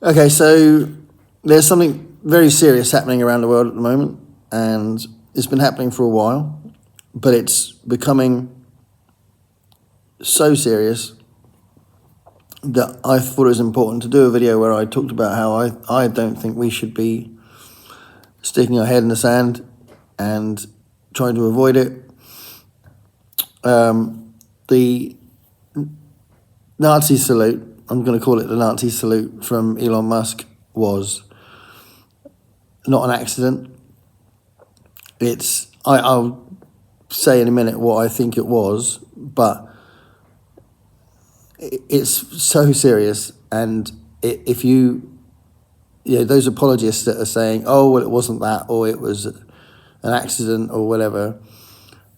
Okay, so there's something very serious happening around the world at the moment, and it's been happening for a while, but it's becoming so serious that I thought it was important to do a video where I talked about how I don't think we should be sticking our head in the sand and trying to avoid it. The Nazi salute, I'm going to call it the Nazi salute from Elon Musk, was not an accident. I'll say in a minute what I think it was, but it's so serious. And if those apologists that are saying, oh, well, it wasn't that, or it was an accident, or whatever,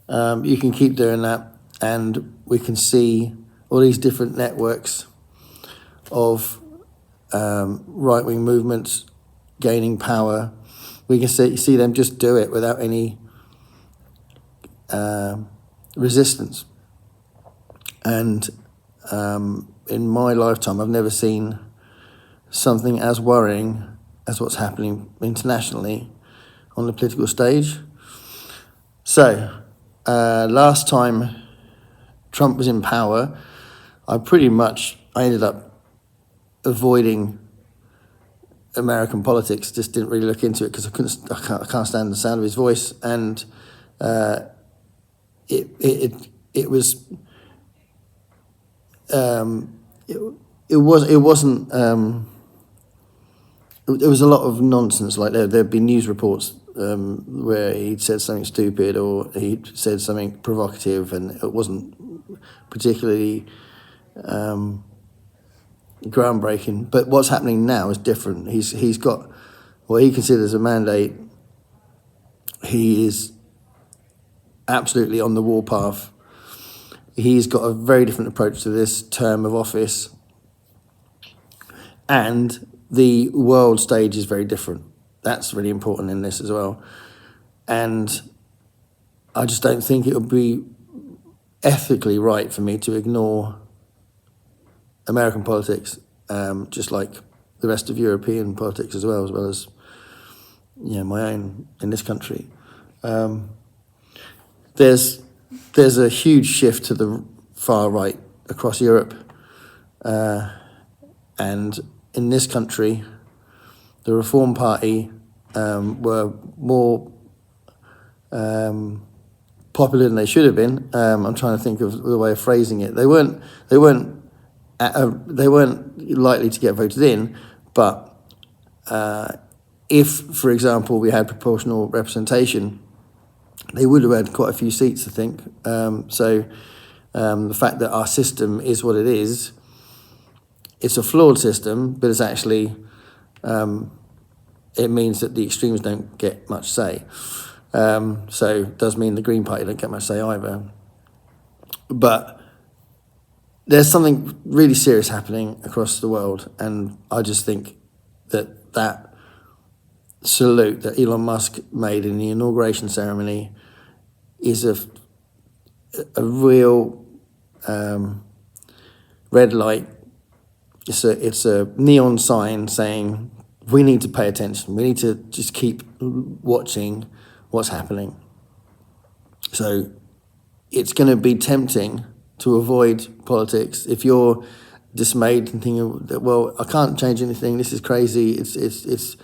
you can keep doing that, and we can see all these different networks of right-wing movements gaining power. We can see them just do it without any resistance. And in my lifetime, I've never seen something as worrying as what's happening internationally on the political stage. So, last time Trump was in power, I ended up avoiding American politics. Just didn't really look into it because I can't stand the sound of his voice, and it was a lot of nonsense. Like there'd be news reports where he'd said something stupid or he'd said something provocative, and it wasn't particularly groundbreaking. But what's happening now is different. He's got what he considers a mandate. He is absolutely on the warpath. He's got a very different approach to this term of office, and the world stage is very different. That's really important in this as well. And I just don't think it would be ethically right for me to ignore American politics, just like the rest of European politics as well as my own in this country. There's a huge shift to the far right across Europe, and in this country, the Reform Party were more popular than they should have been. I'm trying to think of the way of phrasing it. They weren't likely to get voted in, but if, for example, we had proportional representation, they would have had quite a few seats, I think. So the fact that our system is what it is, it's a flawed system, but it's actually, it means that the extremes don't get much say. So it does mean the Green Party don't get much say either. But there's something really serious happening across the world, and I just think that salute that Elon Musk made in the inauguration ceremony is a real red light. It's a neon sign saying we need to pay attention. We need to just keep watching what's happening. So it's going to be tempting to avoid politics if you're dismayed and thinking that, well, I can't change anything. This is crazy. It's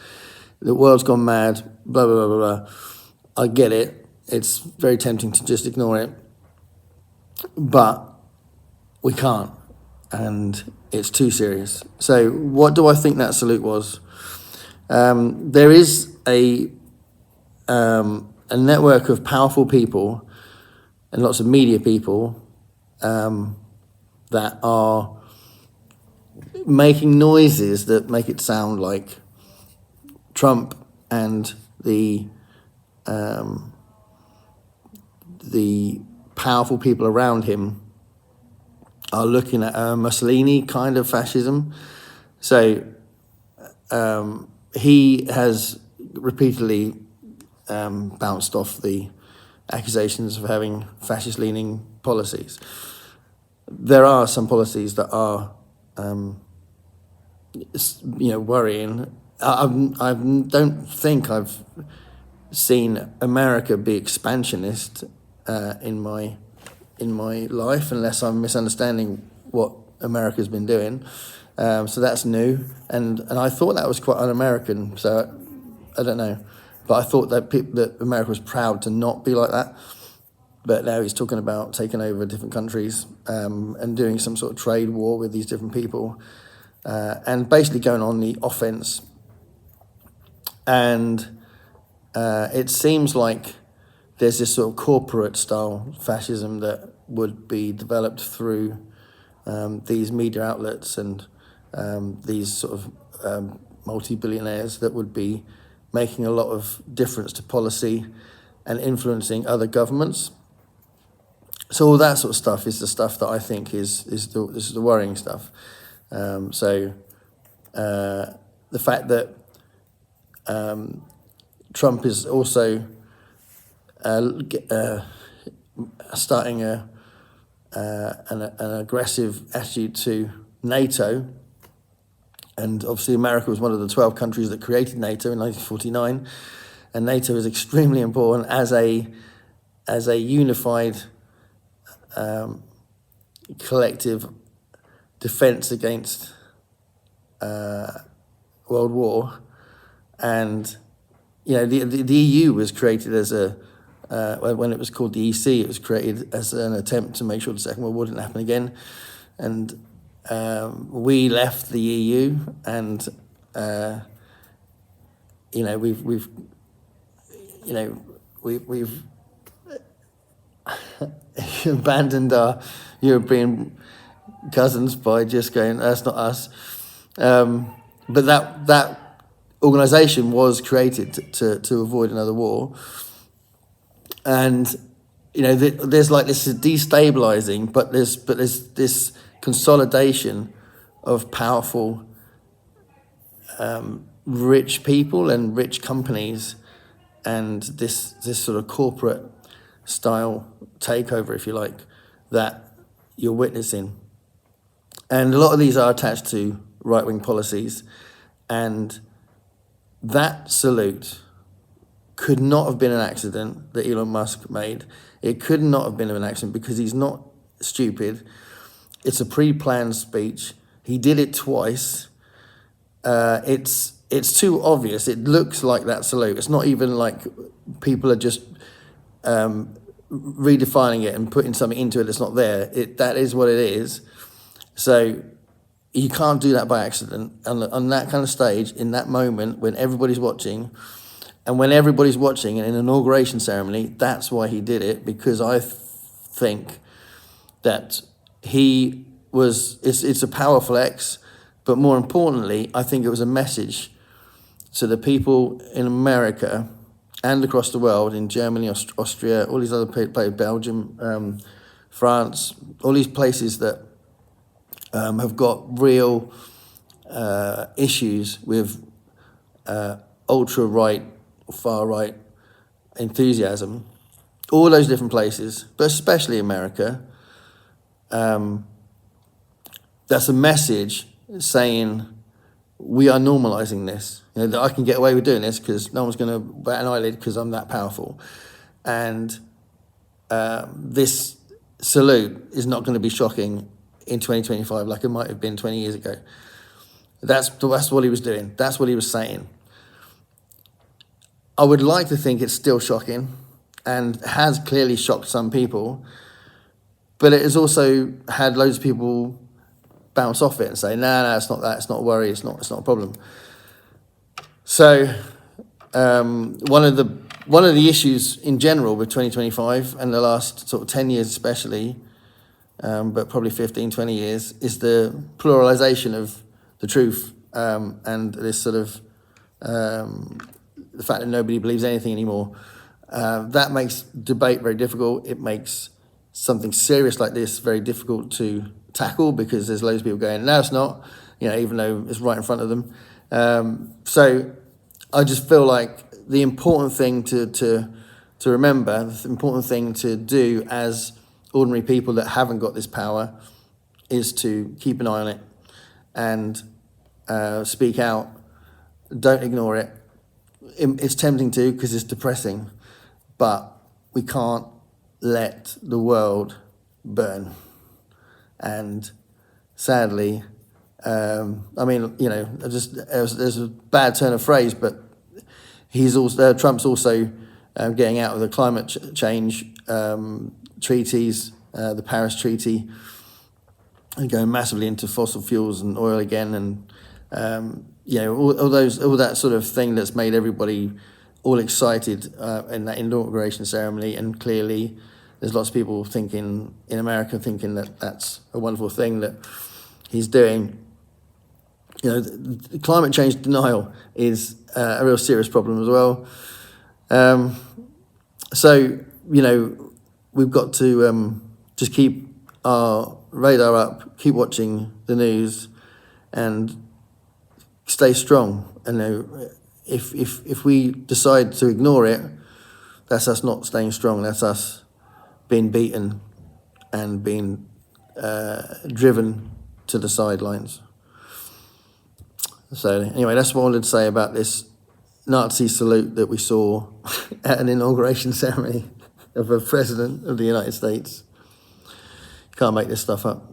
the world's gone mad. Blah blah blah blah. I get it. It's very tempting to just ignore it, but we can't, and it's too serious. So what do I think that salute was? There is a network of powerful people and lots of media people that are making noises that make it sound like Trump and the powerful people around him are looking at a Mussolini kind of fascism. So he has repeatedly bounced off the accusations of having fascist-leaning policies. There are some policies that are worrying. I don't think I've seen America be expansionist in my life, unless I'm misunderstanding what America's been doing. So that's new, and I thought that was quite un-American. So I don't know, but I thought that America was proud to not be like that. But now he's talking about taking over different countries and doing some sort of trade war with these different people, and basically going on the offense. And it seems like there's this sort of corporate style fascism that would be developed through these media outlets and these sort of multi-billionaires that would be making a lot of difference to policy and influencing other governments. So all that sort of stuff is the stuff that I think is the worrying stuff. The fact that Trump is also starting an aggressive attitude to NATO, and obviously America was one of the 12 countries that created NATO in 1949, and NATO is extremely important as a unified collective defense against World War. And the EU was created as when it was called the EC, it was created as an attempt to make sure the Second World War didn't happen again. And we left the EU, and we've abandoned our European cousins by just going, that's not us. But that organisation was created to avoid another war. And there's like this is destabilizing, but there's this consolidation of powerful, rich people and rich companies, and this sort of corporate style takeover, if you like, that you're witnessing. And a lot of these are attached to right-wing policies, and that salute could not have been an accident that Elon Musk made. It could not have been an accident because he's not stupid. It's a pre-planned speech. He did it twice. It's too obvious. It looks like that salute. It's not even like people are just redefining it and putting something into it that's not there. That is what it is. So you can't do that by accident. On that kind of stage, in that moment, when everybody's watching, and when everybody's watching in an inauguration ceremony, that's why he did it, because I think that it's a power flex, but more importantly, I think it was a message to the people in America and across the world, in Germany, Austria, all these other places, Belgium, France, all these places that have got real issues with ultra-right, far-right enthusiasm, all those different places, but especially America. That's a message saying we are normalizing this. That I can get away with doing this because no one's going to bat an eyelid because I'm that powerful. And this salute is not going to be shocking in 2025 like it might have been 20 years ago. That's what he was doing. That's what he was saying. I would like to think it's still shocking and has clearly shocked some people, but it has also had loads of people bounce off it and say, no, it's not that, it's not a worry, it's not a problem. So one of the issues in general with 2025 and the last sort of 10 years especially, but probably 15, 20 years, is the pluralization of the truth, and this sort of the fact that nobody believes anything anymore. That makes debate very difficult. It makes something serious like this very difficult to tackle because there's loads of people going, no, it's not, even though it's right in front of them. So I just feel like the important thing to remember, the important thing to do as ordinary people that haven't got this power is to keep an eye on it and speak out. Don't ignore it. It's tempting to because it's depressing, but we can't let the world burn. And sadly, I mean, you know, there's a bad turn of phrase, but Trump's also getting out of the climate change treaties, the Paris Treaty, and going massively into fossil fuels and oil again, and you know, all that sort of thing that's made everybody all excited in that inauguration ceremony. And clearly, there's lots of people thinking in America that that's a wonderful thing that he's doing. You know, the climate change denial is a real serious problem as well. So, you know, we've got to just keep our radar up, keep watching the news, and stay strong. And if we decide to ignore it, that's us not staying strong. That's us being beaten and being driven to the sidelines. So anyway, that's what I wanted to say about this Nazi salute that we saw at an inauguration ceremony of a president of the United States. Can't make this stuff up.